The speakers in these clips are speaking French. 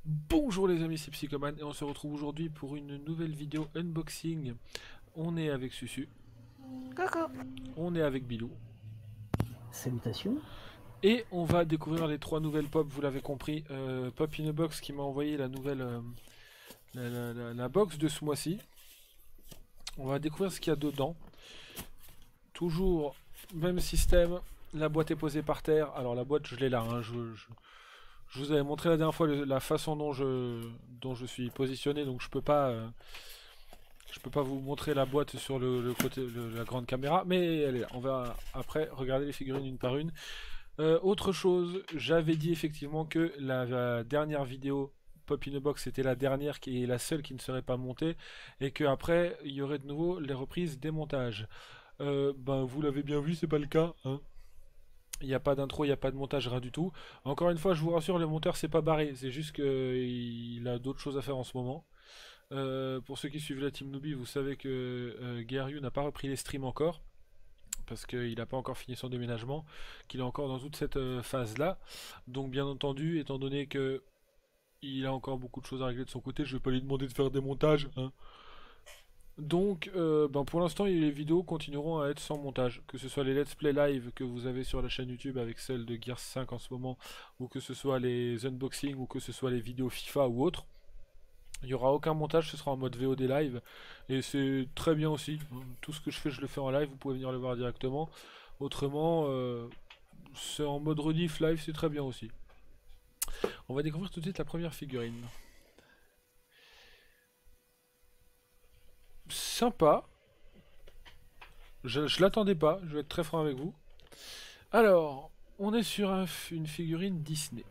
Bonjour les amis, c'est Psychoman et on se retrouve aujourd'hui pour une nouvelle vidéo unboxing. On est avec Susu, Coucou. on est avec Bilou Salutations. et on va découvrir les trois nouvelles pop, vous l'avez compris. Pop in a Box qui m'a envoyé la nouvelle la box de ce mois-ci. On va découvrir ce qu'il y a dedans. Toujours même système, la boîte est posée par terre. Alors la boîte je l'ai là, hein. Je vous avais montré la dernière fois la façon dont je suis positionné, donc je peux pas vous montrer la boîte sur le côté la grande caméra, mais elle est là. On va après regarder les figurines une par une. Autre chose, j'avais dit effectivement que la dernière vidéo Pop in a Box c'était la dernière qui est la seule qui ne serait pas montée, et que après il y aurait de nouveau les reprises des montages. Ben vous l'avez bien vu, c'est pas le cas, hein. Il n'y a pas d'intro, il n'y a pas de montage, rien du tout. Encore une fois, je vous rassure, le monteur c'est pas barré, c'est juste qu'il a d'autres choses à faire en ce moment. Pour ceux qui suivent la Team Newbie, vous savez que Guerriu n'a pas repris les streams encore, parce qu'il n'a pas encore fini son déménagement, qu'il est encore dans toute cette phase-là. Donc bien entendu, étant donné que il a encore beaucoup de choses à régler de son côté, je vais pas lui demander de faire des montages, hein. Donc, ben pour l'instant, les vidéos continueront à être sans montage. Que ce soit les let's play live que vous avez sur la chaîne YouTube avec celle de Gears 5 en ce moment, ou que ce soit les unboxings, ou que ce soit les vidéos FIFA ou autres. Il n'y aura aucun montage, ce sera en mode VOD live. Et c'est très bien aussi. Tout ce que je fais, je le fais en live, vous pouvez venir le voir directement. Autrement, c'est en mode rediff live, c'est très bien aussi. On va découvrir tout de suite la première figurine. Sympa. Je l'attendais pas, je vais être très franc avec vous. Alors, on est sur une figurine Disney.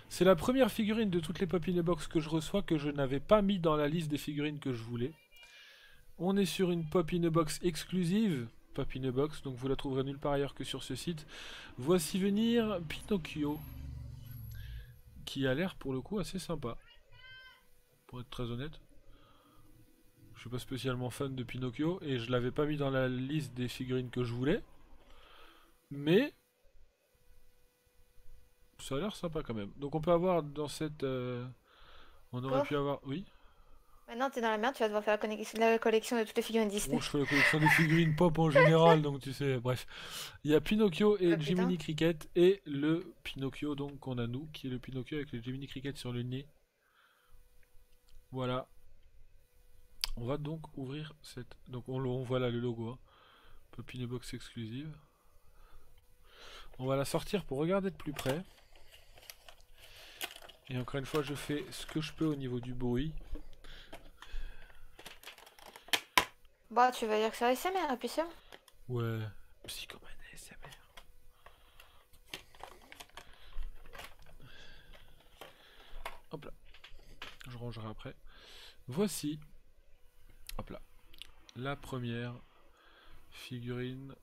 C'est la première figurine de toutes les Pop in a Box que je reçois que je n'avais pas mis dans la liste des figurines que je voulais. On est sur une Pop in a Box exclusive, Pop in a Box, donc vous la trouverez nulle part ailleurs que sur ce site. Voici venir Pinocchio, qui a l'air pour le coup assez sympa, pour être très honnête. Je suis pas spécialement fan de Pinocchio et je l'avais pas mis dans la liste des figurines que je voulais, mais ça a l'air sympa quand même. Donc on peut avoir dans cette... on aurait pu Pauvre. avoir... Oui. Maintenant, t'es dans la merde, tu vas devoir faire la collection de toutes les figurines Bon, Disney. je fais la collection des figurines pop en général, donc tu sais, bref. Il y a Pinocchio et Ah putain. Jiminy Cricket, et le Pinocchio donc qu'on a nous, qui est le Pinocchio avec le Jiminy Cricket sur le nez. Voilà. On va donc ouvrir cette... Donc on voit là le logo, hein. Pop in a Box exclusive. On va la sortir pour regarder de plus près. Et encore une fois, je fais ce que je peux au niveau du bruit. Bah, tu vas dire que c'est ASMR, puis sûr. Ouais, Psychoman ASMR. Hop là. Je rangerai après. Voici, hop là, la première figurine.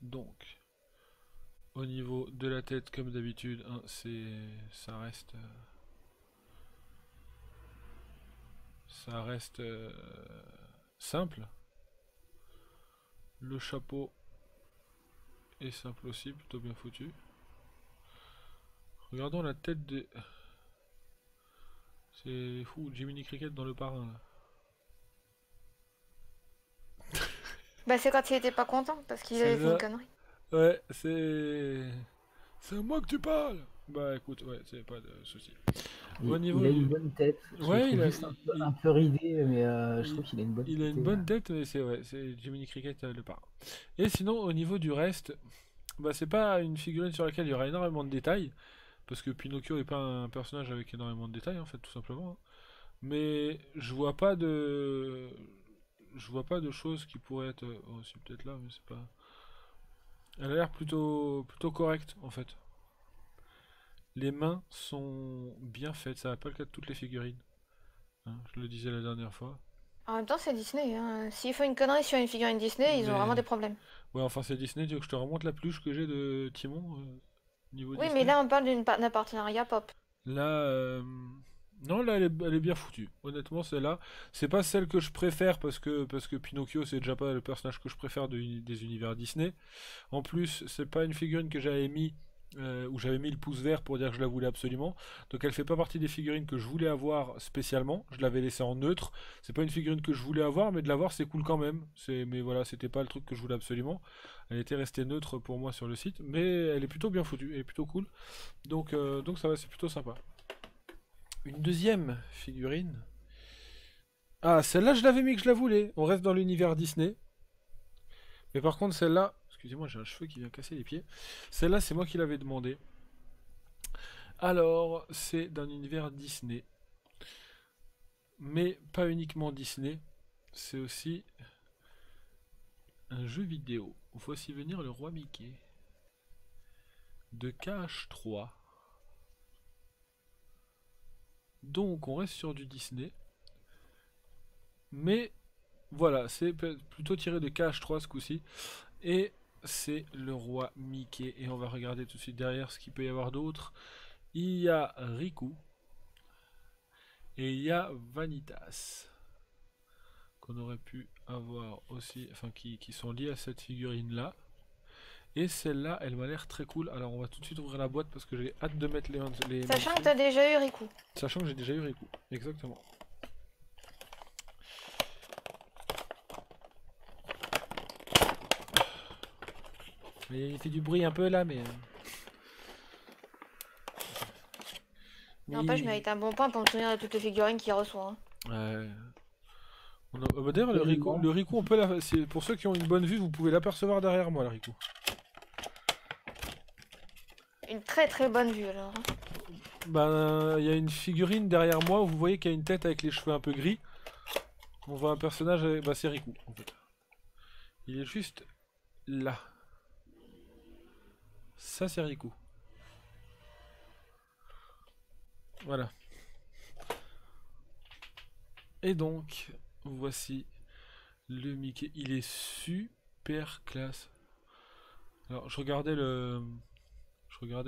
Donc, au niveau de la tête, comme d'habitude, hein, ça reste simple. Le chapeau est simple aussi, plutôt bien foutu. Regardons la tête de... C'est fou, Jiminy Cricket dans le parrain là. Bah, c'est quand il était pas content, parce qu'il C'est avait fait une ça. connerie. Ouais, c'est... C'est à moi que tu parles. Bah écoute, ouais, c'est pas de souci. Au Il niveau a une du... bonne tête. Je le Ouais, trouve juste un peu ridé, mais je trouve qu'il a une bonne il a tête. une bonne tête, mais c'est ouais, c'est Jiminy Cricket le parrain. Et sinon, au niveau du reste, bah c'est pas une figurine sur laquelle il y aura énormément de détails, parce que Pinocchio est pas un personnage avec énormément de détails en fait, tout simplement, hein. Mais je vois pas de choses qui pourraient être... Oh, c'est peut-être là, mais c'est pas... Elle a l'air plutôt correcte en fait. Les mains sont bien faites, ça va pas le cas de toutes les figurines, hein, je le disais la dernière fois. En même temps, c'est Disney, hein. S'il faut une connerie sur une figurine Disney, ils ont vraiment Mais... des problèmes. Ouais, enfin c'est Disney, tu veux que je te remonte la peluche que j'ai de Timon niveau Oui, mais Disney? là, on parle d'un partenariat pop. Là, non, là elle est bien foutue. Honnêtement, celle-là, c'est pas celle que je préfère parce que Pinocchio c'est déjà pas le personnage que je préfère des univers Disney. En plus, c'est pas une figurine que j'avais mis où j'avais mis le pouce vert pour dire que je la voulais absolument. Donc elle fait pas partie des figurines que je voulais avoir spécialement. Je l'avais laissée en neutre. C'est pas une figurine que je voulais avoir, mais de l'avoir c'est cool quand même. Mais voilà, c'était pas le truc que je voulais absolument. Elle était restée neutre pour moi sur le site, mais elle est plutôt bien foutue, elle est plutôt cool. Donc ça va, c'est plutôt sympa. Une deuxième figurine. Ah, celle-là je l'avais mis que je la voulais. On reste dans l'univers Disney. Mais par contre celle-là, excusez-moi, j'ai un cheveu qui vient casser les pieds. Celle-là, c'est moi qui l'avais demandé. Alors, c'est d'un univers Disney. Mais pas uniquement Disney. C'est aussi un jeu vidéo. Voici venir le roi Mickey. De KH3. Donc, on reste sur du Disney. Mais, voilà, c'est plutôt tiré de KH3 ce coup-ci. Et c'est le roi Mickey. Et on va regarder tout de suite derrière ce qu'il peut y avoir d'autre. Il y a Riku. Et il y a Vanitas. Qu'on aurait pu avoir aussi. Enfin, qui sont liés à cette figurine-là. Et celle-là, elle m'a l'air très cool. Alors, on va tout de suite ouvrir la boîte parce que j'ai hâte de mettre les Sachant que t'as déjà eu Riku. Sachant que j'ai déjà eu Riku. Exactement. Mais il fait du bruit un peu là, mais... N'empêche, je mérite un bon point pour me souvenir de toutes les figurines qu'il reçoit. Hein. Ouais. D'ailleurs, le Riku, on peut pour ceux qui ont une bonne vue, vous pouvez l'apercevoir derrière moi, le Riku. Une très très bonne vue alors. Hein. Ben, il y a une figurine derrière moi où vous voyez qu'il y a une tête avec les cheveux un peu gris. On voit un personnage, bah c'est Riku en fait. Il est juste là. Ça c'est Riku. Voilà. Et donc, voici le Mickey. Il est super classe. Alors, je regardais,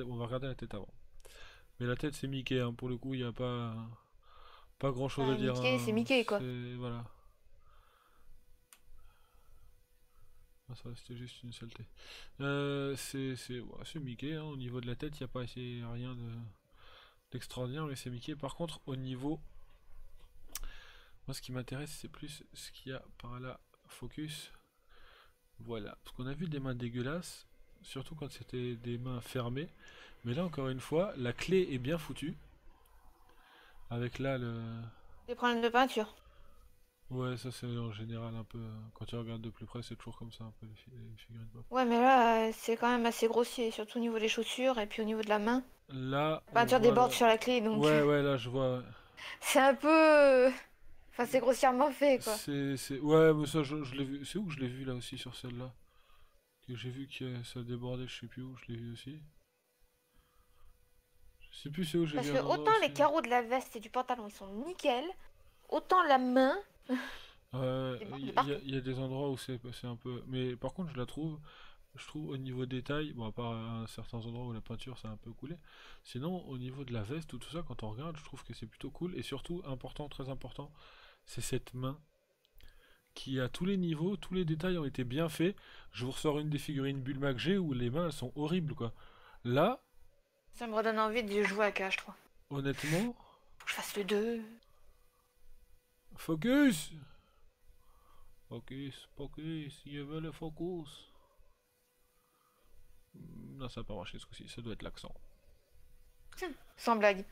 on va regarder la tête avant. Mais la tête c'est Mickey, hein. Pour le coup, il n'y a pas grand chose à dire. Mickey, Hein. c'est Mickey quoi. Voilà. Ah, ça c'était juste une saleté. C'est Mickey, hein. Au niveau de la tête, il n'y a pas rien d'extraordinaire, mais c'est Mickey. Par contre, au niveau... Moi, ce qui m'intéresse, c'est plus ce qu'il y a par là. Focus. Voilà. Parce qu'on a vu des mains dégueulasses, surtout quand c'était des mains fermées. Mais là, encore une fois, la clé est bien foutue. Avec là le... Des problèmes de peinture. Ouais, ça c'est en général un peu... Quand tu regardes de plus près, c'est toujours comme ça, un peu les figurines pop. Ouais, mais là, c'est quand même assez grossier, surtout au niveau des chaussures et puis au niveau de la main. Là, La peinture déborde sur la clé, donc... Ouais, là, je vois... C'est un peu... Enfin, c'est grossièrement fait, quoi. Ouais, mais ça, je l'ai vu... C'est où que je l'ai vu, là, aussi, sur celle-là? Que j'ai vu que ça débordait, je sais plus où, je l'ai vu aussi. Je sais plus c'est où j'ai vu. Parce que autant les carreaux de la veste et du pantalon, ils sont nickel, autant la main... Il y a des endroits où c'est un peu... Mais par contre, je trouve au niveau détail, bon à part certains endroits où la peinture c'est un peu coulé, sinon au niveau de la veste ou tout ça, quand on regarde, je trouve que c'est plutôt cool. Et surtout, important, très important, c'est cette main qui à tous les niveaux, tous les détails ont été bien faits. Je vous ressors une des figurines Bulma que j'ai où les mains elles sont horribles quoi. Là... Ça me redonne envie de jouer à KH3. Honnêtement... Faut que je fasse le 2. Focus! Focus, je veux le focus. Non, ça va pas marcher ce coup-ci, ça doit être l'accent. Sans blague.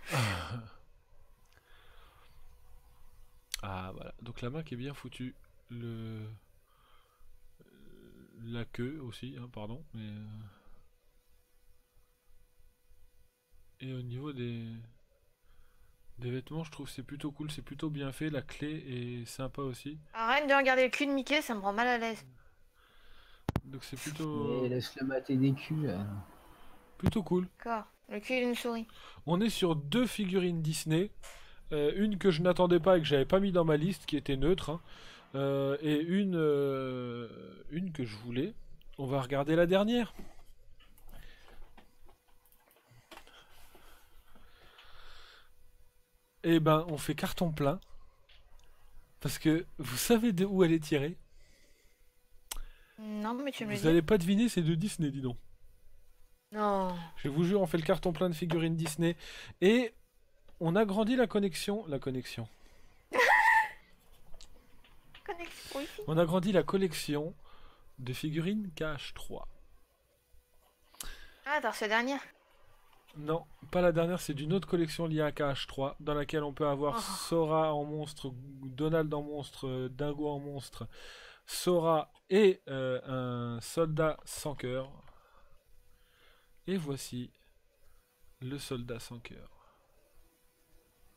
Ah voilà, donc la main qui est bien foutue. La queue aussi, hein, pardon. Mais et au niveau des vêtements, je trouve que c'est plutôt cool, c'est plutôt bien fait. La clé est sympa aussi. Arrête de regarder le cul de Mickey, ça me rend mal à l'aise. Donc c'est plutôt... Mais laisse-le mater des culs. Plutôt cool. D'accord, le cul d'une souris. On est sur deux figurines Disney. Une que je n'attendais pas et que j'avais pas mis dans ma liste, qui était neutre. Hein. Et une que je voulais. On va regarder la dernière. Et ben, on fait carton plein. Parce que vous savez de où elle est tirée? Non, mais tu me le Vous dis. n'allez pas deviner, c'est de Disney, dis donc. Non. Je vous jure, on fait le carton plein de figurines Disney. Et on agrandit la connexion. La connexion. Connexion Wi-Fi. On agrandit la collection de figurines KH3. Ah, t'as reçu la dernière. Non, pas la dernière, c'est d'une autre collection liée à KH3, dans laquelle on peut avoir Oh. Sora en monstre, Donald en monstre, Dingo en monstre, Sora et un soldat sans cœur. Et voici le soldat sans cœur,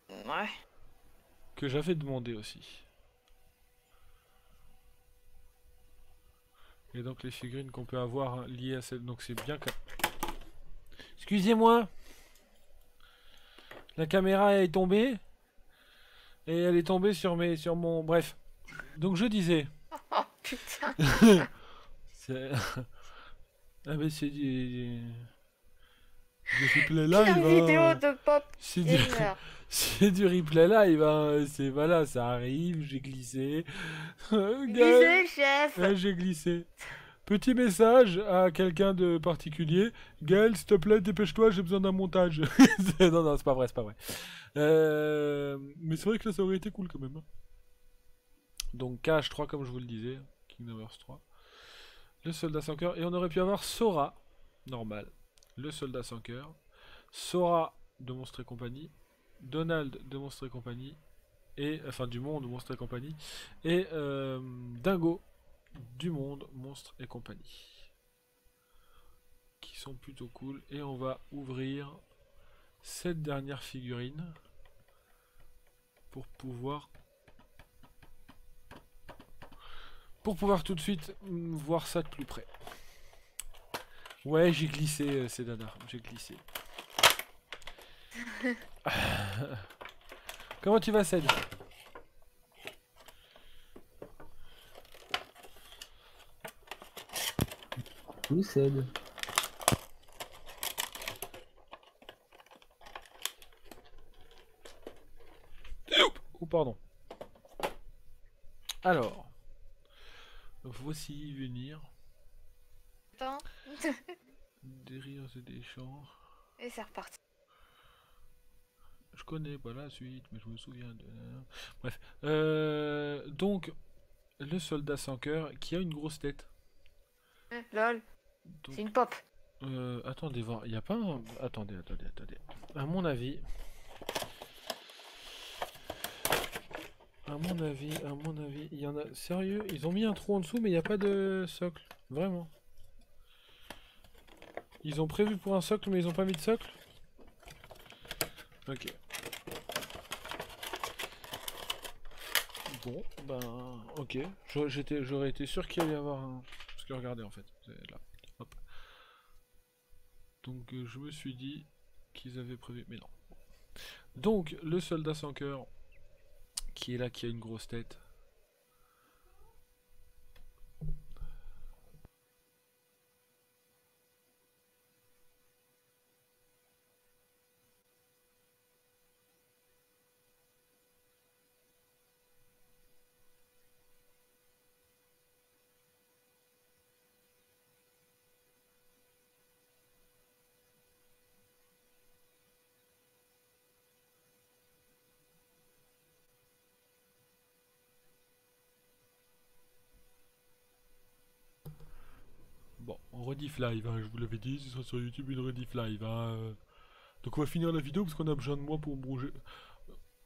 Ouais. que j'avais demandé aussi. Et donc les figurines qu'on peut avoir liées à cette... Donc c'est bien que... Excusez-moi. La caméra est tombée. Et elle est tombée sur mon... Bref. Donc je disais... Oh putain. C'est... Ah mais c'est du replay La live. vidéo Hein. de Pop C'est du... Gamer. c'est du replay live. Hein. C'est voilà, ça arrive, j'ai glissé. Lisez, chef. Ouais, j'ai glissé. Petit message à quelqu'un de particulier. Gaël, s'il te plaît, dépêche-toi, j'ai besoin d'un montage. Non, non, c'est pas vrai, c'est pas vrai. Mais c'est vrai que là, ça aurait été cool quand même. Donc KH3, comme je vous le disais. Kingdom Hearts 3. Le soldat sans cœur. Et on aurait pu avoir Sora, normal. Le soldat sans cœur. Sora de Monstres et compagnie. Donald de Monstres et compagnie. Et, enfin, du monde Monstres et compagnie. Et Dingo du monde Monstres et compagnie. Qui sont plutôt cool. Et on va ouvrir cette dernière figurine. Pour pouvoir tout de suite voir ça de plus près. Ouais, j'ai glissé, c'est dada, j'ai glissé. Comment tu vas, Ced? Où c'est Oh, pardon. Alors, voici venir Attends. des rires et des chants. Et c'est reparti. Je connais pas la suite, mais je me souviens de... Bref. Donc, le soldat sans cœur qui a une grosse tête. Lol. Donc, C'est une pop. attendez, voir. Il n'y a pas un... Attendez. À mon avis... À mon avis, il y en a... Sérieux, ils ont mis un trou en dessous, mais il n'y a pas de socle. Vraiment. Ils ont prévu pour un socle, mais ils n'ont pas mis de socle. Ok. Bon, ben... Ok. J'aurais été sûr qu'il allait y avoir un... Parce que regardez, en fait. C'est là. Hop. Donc, je me suis dit qu'ils avaient prévu... Mais non. Donc, le soldat sans cœur... Qui est là, qui a une grosse tête. Bon, en rediff live, hein, je vous l'avais dit, ce sera sur YouTube une rediff live. Hein. Donc on va finir la vidéo parce qu'on a besoin de moi pour bouger.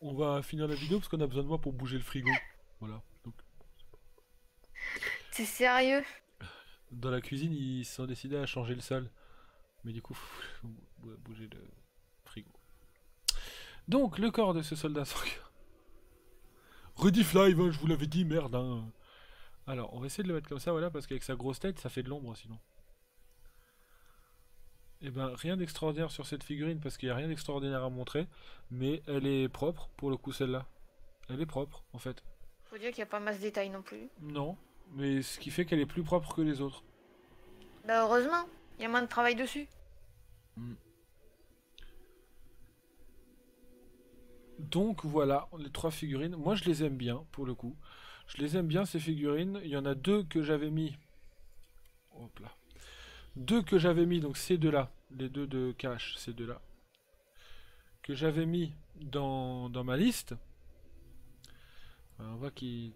On va finir la vidéo parce qu'on a besoin de moi pour bouger le frigo. Voilà. Donc, T'es sérieux? dans la cuisine, ils se sont décidés à changer le sol. Mais du coup, faut bouger le frigo. Donc, le corps de ce soldat sans cœur. Rediff live, hein, je vous l'avais dit, merde. Hein. Alors, on va essayer de le mettre comme ça, voilà, parce qu'avec sa grosse tête, ça fait de l'ombre sinon. Et ben, rien d'extraordinaire sur cette figurine, parce qu'il n'y a rien d'extraordinaire à montrer. Mais elle est propre, pour le coup, celle-là. Elle est propre, en fait. Faut dire qu'il n'y a pas masse de détails non plus. Non, mais ce qui fait qu'elle est plus propre que les autres. Bah heureusement, il y a moins de travail dessus. Donc voilà, les trois figurines. Moi je les aime bien, pour le coup. Je les aime bien ces figurines. Il y en a deux que j'avais mis. Hop là. Deux que j'avais mis, donc ces deux-là. les deux de cash, ces deux-là, que j'avais mis dans ma liste. On voit qu'il...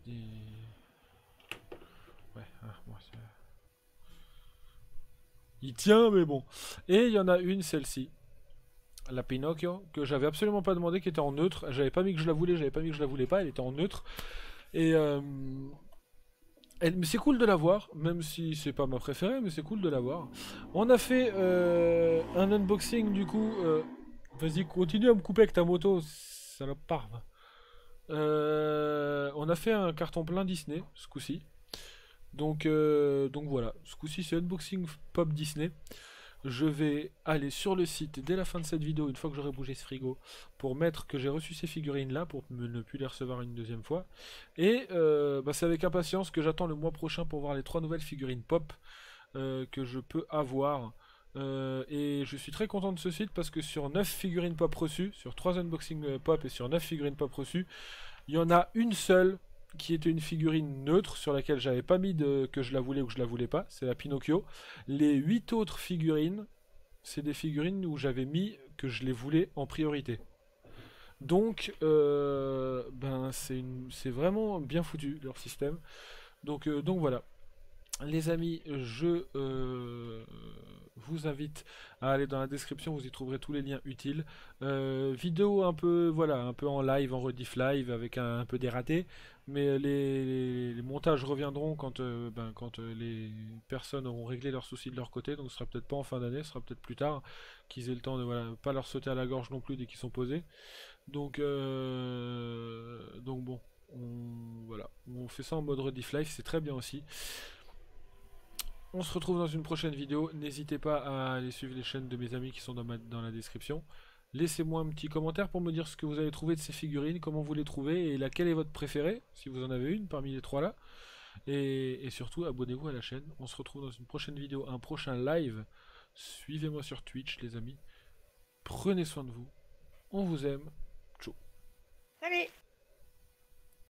Ouais, bon, il tient, mais bon. Et il y en a une, celle-ci. La Pinocchio, que j'avais absolument pas demandé, qui était en neutre. J'avais pas mis que je la voulais, j'avais pas mis que je la voulais pas, elle était en neutre. Et... mais c'est cool de la voir, même si c'est pas ma préférée, mais c'est cool de la voir. On a fait un unboxing du coup. Vas-y, continue à me couper avec ta moto, salopard. On a fait un carton plein Disney ce coup-ci. Donc voilà, ce coup-ci c'est unboxing pop Disney. Je vais aller sur le site dès la fin de cette vidéo, une fois que j'aurai bougé ce frigo, pour mettre que j'ai reçu ces figurines là, pour ne plus les recevoir une deuxième fois. Et c'est avec impatience que j'attends le mois prochain pour voir les 3 nouvelles figurines pop que je peux avoir. Et je suis très content de ce site parce que sur 9 figurines pop reçues, sur 3 unboxings pop et sur 9 figurines pop reçues, il y en a une seule qui était une figurine neutre sur laquelle j'avais pas mis que je la voulais ou que je la voulais pas, c'est la Pinocchio. Les 8 autres figurines, c'est des figurines où j'avais mis que je les voulais en priorité. Donc, c'est vraiment bien foutu leur système. Donc voilà. Les amis, je vous invite à aller dans la description, vous y trouverez tous les liens utiles. Vidéo un peu, voilà, un peu en live, en rediff live, avec un peu des ratés, mais les montages reviendront quand les personnes auront réglé leurs soucis de leur côté, donc ce sera peut-être pas en fin d'année, ce sera peut-être plus tard, qu'ils aient le temps de pas leur sauter à la gorge non plus dès qu'ils sont posés. Donc bon, voilà, on fait ça en mode rediff live, c'est très bien aussi. On se retrouve dans une prochaine vidéo. N'hésitez pas à aller suivre les chaînes de mes amis qui sont dans la description. Laissez-moi un petit commentaire pour me dire ce que vous avez trouvé de ces figurines, comment vous les trouvez et laquelle est votre préférée, si vous en avez une parmi les 3 là. Et surtout, abonnez-vous à la chaîne. On se retrouve dans une prochaine vidéo, un prochain live. Suivez-moi sur Twitch, les amis. Prenez soin de vous. On vous aime. Ciao. Salut!